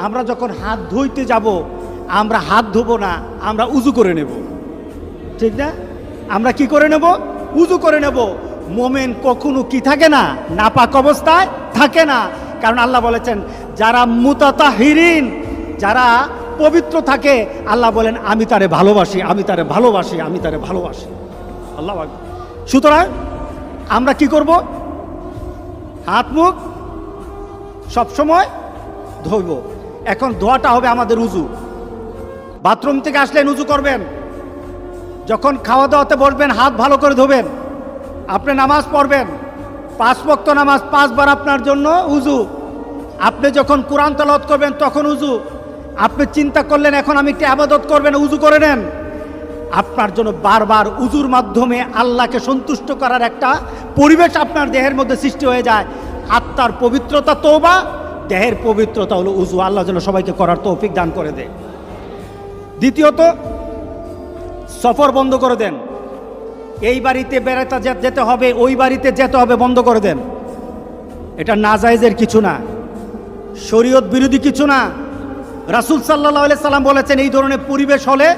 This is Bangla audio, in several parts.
আমরা যখন হাত ধুইতে যাব আমরা হাত ধোবো না, আমরা উজু করে নেব, ঠিক না? আমরা কি করে নেব? উজু করে নেব। মোমেন কখনো কি থাকে না, নাপাক অবস্থায় থাকে না। কারণ আল্লাহ বলেছেন যারা মুতাতাহিরিন, যারা পবিত্র থাকে, আল্লাহ বলেন আমি তারে ভালোবাসি, আমি তারে ভালোবাসি, আমি তারে ভালোবাসি। আল্লাহ আকবার। সুতরাং আমরা কি করব? হাত মুখ সবসময় ধোইব। এখন ধোয়াটা হবে আমাদের উজু। বাথরুম থেকে আসলেন উজু করবেন, যখন খাওয়া দাওয়াতে বসবেন হাত ভালো করে ধোবেন, আপনি নামাজ পড়বেন 5 ওয়াক্ত নামাজ 5 বার আপনার জন্য উজু। আপনি যখন কোরআন তেলাওয়াত করবেন তখন উজু। আপনি চিন্তা করলেন এখন আমি একটি ইবাদত করবেন, উজু করে নেন। আপনার জন্য বারবার উজুর মাধ্যমে আল্লাহকে সন্তুষ্ট করার একটা পরিবেশ আপনার দেহের মধ্যে সৃষ্টি হয়ে যায়। আত্মার পবিত্রতা তওবা, দেহের পবিত্রতা হলো উজু। আল্লাহ যেন সবাইকে করার তৌফিক দান করে দেয়। দ্বিতীয়ত, সফর বন্ধ করে দেন। এই বাড়িতে বেড়াতে যেতে হবে, ওই বাড়িতে যেতে হবে, বন্ধ করে দেন। এটা নাজায়েজের কিছু না, শরীয়ত বিরোধী কিছু না। রাসূল সাল্লাল্লাহু আলাইহি সাল্লাম বলেছেন এই ধরনের পরিবেশ হলে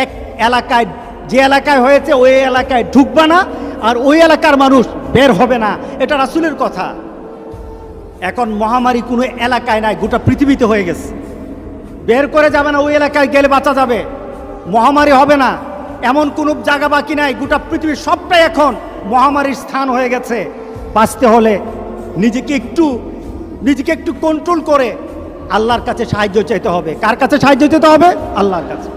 এক এলাকায়, যে এলাকায় হয়েছে ওই এলাকায় ঢুকবা না, আর ওই এলাকার মানুষ বের হবে না। এটা রাসূলের কথা। এখন মহামারী কোনো এলাকায় নাই, গোটা পৃথিবীতে হয়ে গেছে। বের করে যাবে না, ওই এলাকায় গেলে বাঁচা যাবে, মহামারী হবে না, এমন কোনো জায়গা বাকি নাই। গোটা পৃথিবীর সবটাই এখন মহামারীর স্থান হয়ে গেছে। বাঁচতে হলে নিজেকে একটু কন্ট্রোল করে আল্লাহর কাছে সাহায্য চাইতে হবে। কার কাছে সাহায্য চাইতে হবে? আল্লাহর কাছে।